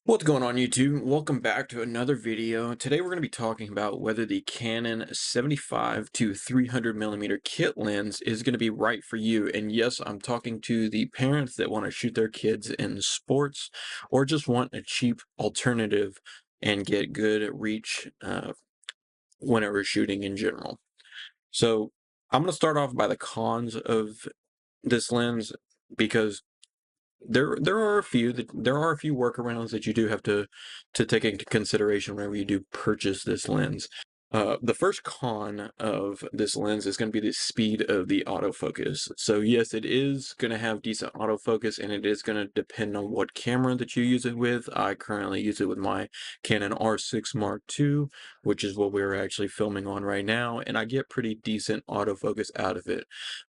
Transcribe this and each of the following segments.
What's going on YouTube? Welcome back to another video. Today we're going to be talking about whether the Canon 75 to 300 millimeter kit lens is going to be right for you. And yes, I'm talking to the parents that want to shoot their kids in sports or just want a cheap alternative and get good reach whenever shooting in general. So I'm going to start off by the cons of this lens because there are a few workarounds that you do have to take into consideration whenever you do purchase this lens. The first con of this lens is going to be the speed of the autofocus. So yes, it is going to have decent autofocus, and it is going to depend on what camera that you use it with. I currently use it with my Canon R6 Mark II, which is what we're actually filming on right now, and I get pretty decent autofocus out of it.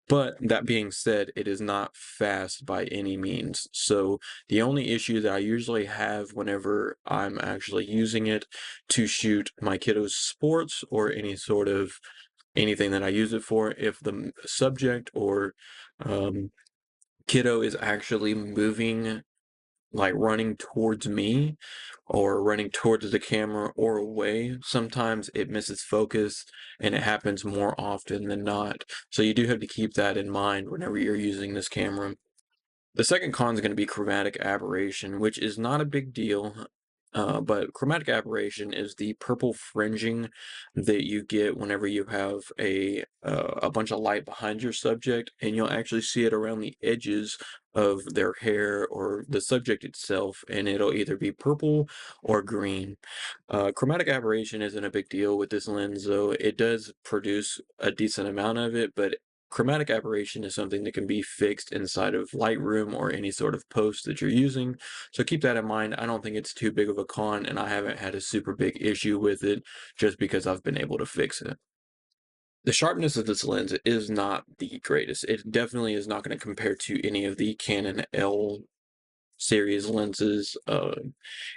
But that being said, it is not fast by any means. So the only issue that I usually have whenever I'm actually using it to shoot my kiddos' sports or any sort of anything that I use it for, if the subject or um, kiddo is actually moving, like running towards me or running towards the camera or away, sometimes it misses focus, and it happens more often than not. So you do have to keep that in mind whenever you're using this camera. The second con is going to be chromatic aberration, which is not a big deal. But chromatic aberration is the purple fringing that you get whenever you have a bunch of light behind your subject, and you'll actually see it around the edges of their hair or the subject itself, and it'll either be purple or green. Chromatic aberration isn't a big deal with this lens, though. It does produce a decent amount of it, but chromatic aberration is something that can be fixed inside of Lightroom or any sort of post that you're using. So keep that in mind. I don't think it's too big of a con, and I haven't had a super big issue with it just because I've been able to fix it. The sharpness of this lens is not the greatest. It definitely is not going to compare to any of the Canon L series lenses.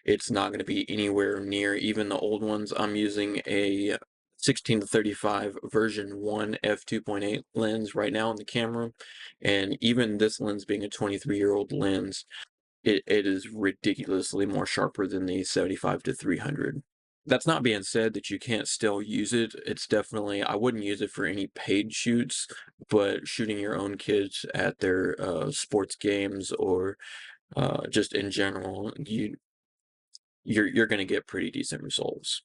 It's not going to be anywhere near even the old ones. I'm using a 16 to 35 version 1 f2.8 lens right now on the camera, and even this lens being a 23-year-old lens, it is ridiculously more sharper than the 75 to 300. That's not being said that you can't still use it. It's definitely, I wouldn't use it for any paid shoots, but shooting your own kids at their sports games or just in general, you're going to get pretty decent results.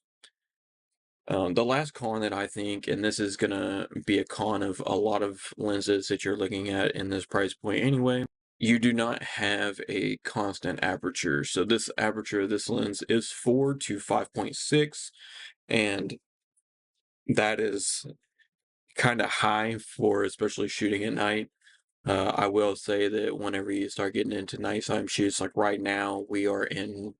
The last con that I think, and this is going to be a con of a lot of lenses that you're looking at in this price point anyway, you do not have a constant aperture. So this aperture of this lens is 4 to 5.6, and that is kind of high for especially shooting at night. I will say that whenever you start getting into nighttime shoots, like right now, we are in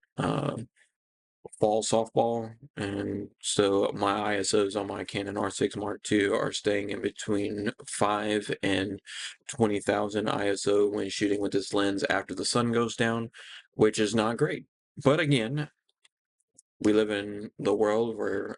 fall softball, and so my ISOs on my Canon R6 Mark II are staying in between 5 and 20,000 ISO when shooting with this lens after the sun goes down, which is not great. But again, we live in the world where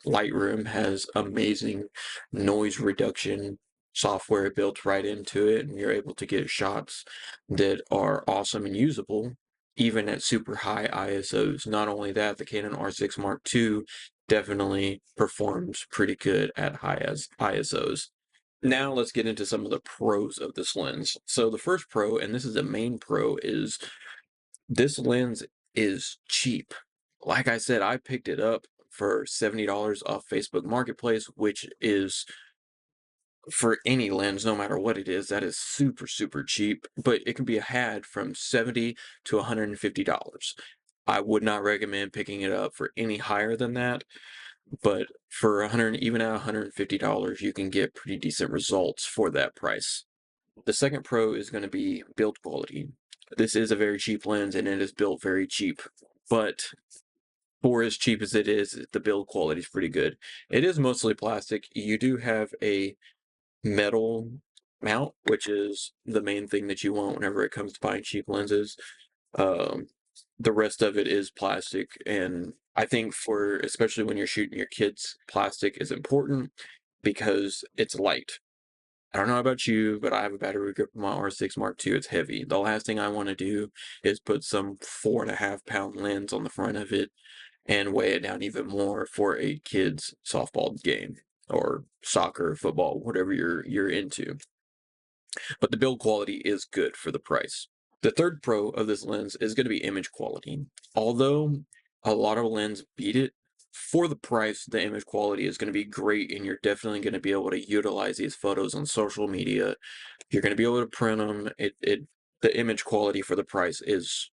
Lightroom has amazing noise reduction software built right into it, and you're able to get shots that are awesome and usable, even at super high ISOs. Not only that, the Canon R6 Mark II definitely performs pretty good at high as ISOs. Now let's get into some of the pros of this lens. So the first pro, and this is the main pro, is this lens is cheap. Like I said, I picked it up for $70 off Facebook Marketplace, which is for any lens, no matter what it is, that is super, super cheap. But it can be had from $70 to $150. I would not recommend picking it up for any higher than that, but for 100, even at $150, you can get pretty decent results for that price. The second pro is going to be build quality. This is a very cheap lens, and it is built very cheap, but for as cheap as it is, the build quality is pretty good. It is mostly plastic. You do have a metal mount, which is the main thing that you want whenever it comes to buying cheap lenses. Um, the rest of it is plastic, and I think for especially when you're shooting your kids, plastic is important because it's light. I don't know about you, but I have a battery grip on my R6 Mark II. It's heavy. The last thing I want to do is put some 4.5 pound lens on the front of it and weigh it down even more for a kid's softball game or soccer, football, whatever you're into. But the build quality is good for the price. The third pro of this lens is going to be image quality. Although a lot of lenses beat it, for the price, the image quality is going to be great, and you're definitely going to be able to utilize these photos on social media. You're going to be able to print them. The image quality for the price is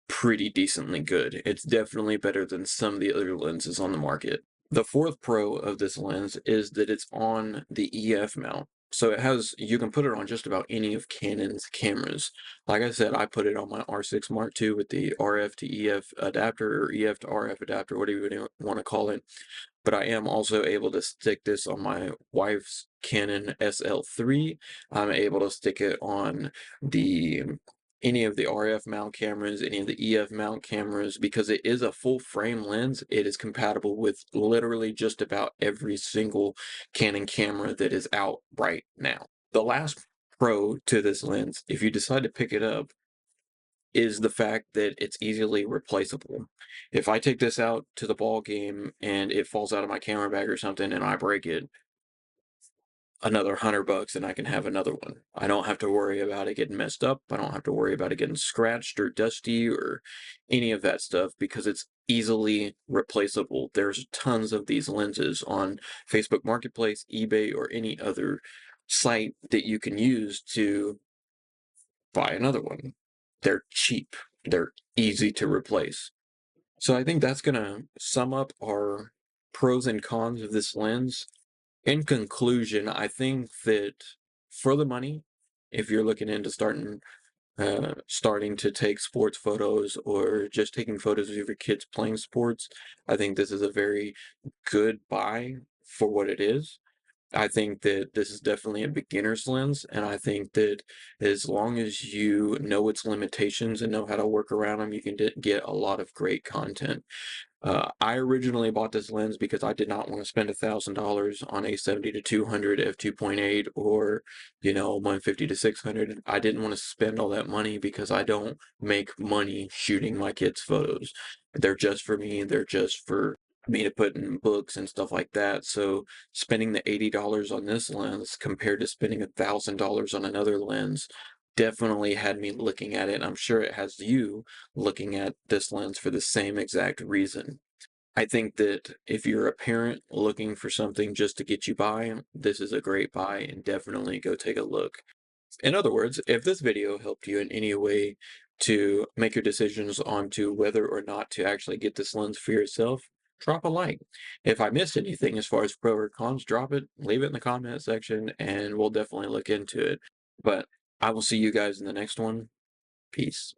pretty decently good. It's definitely better than some of the other lenses on the market. The fourth pro of this lens is that it's on the EF mount. So you can put it on just about any of Canon's cameras. Like I said, I put it on my R6 Mark II with the RF to EF adapter or EF to RF adapter, whatever you want to call it. But I am also able to stick this on my wife's Canon SL3. I'm able to stick it on the any of the RF mount cameras, any of the EF mount cameras, because it is a full frame lens. It is compatible with literally just about every single Canon camera that is out right now. The last pro to this lens, if you decide to pick it up, is the fact that it's easily replaceable. If I take this out to the ball game and it falls out of my camera bag or something and I break it, another $100 and I can have another one. I don't have to worry about it getting messed up. I don't have to worry about it getting scratched or dusty or any of that stuff because it's easily replaceable. There's tons of these lenses on Facebook Marketplace, eBay, or any other site that you can use to buy another one. They're cheap. They're easy to replace. So I think that's going to sum up our pros and cons of this lens. In conclusion, I think that for the money, if you're looking into starting to take sports photos or just taking photos of your kids playing sports, I think this is a very good buy for what it is. I think that this is definitely a beginner's lens, and I think that as long as you know its limitations and know how to work around them, you can get a lot of great content. I originally bought this lens because I did not want to spend $1,000 on a 70 to 200 f2.8 or 150 to 600. I didn't want to spend all that money because I don't make money shooting my kids' photos. They're just for me. They're just for me to put in books and stuff like that. So spending the $80 on this lens compared to spending $1,000 on another lens definitely had me looking at it. I'm sure it has you looking at this lens for the same exact reason. I think that if you're a parent looking for something just to get you by, this is a great buy and definitely go take a look. In other words, if this video helped you in any way to make your decisions on to whether or not to actually get this lens for yourself, drop a like. If I missed anything as far as pro or cons, drop it, leave it in the comment section, and we'll definitely look into it. But I will see you guys in the next one. Peace.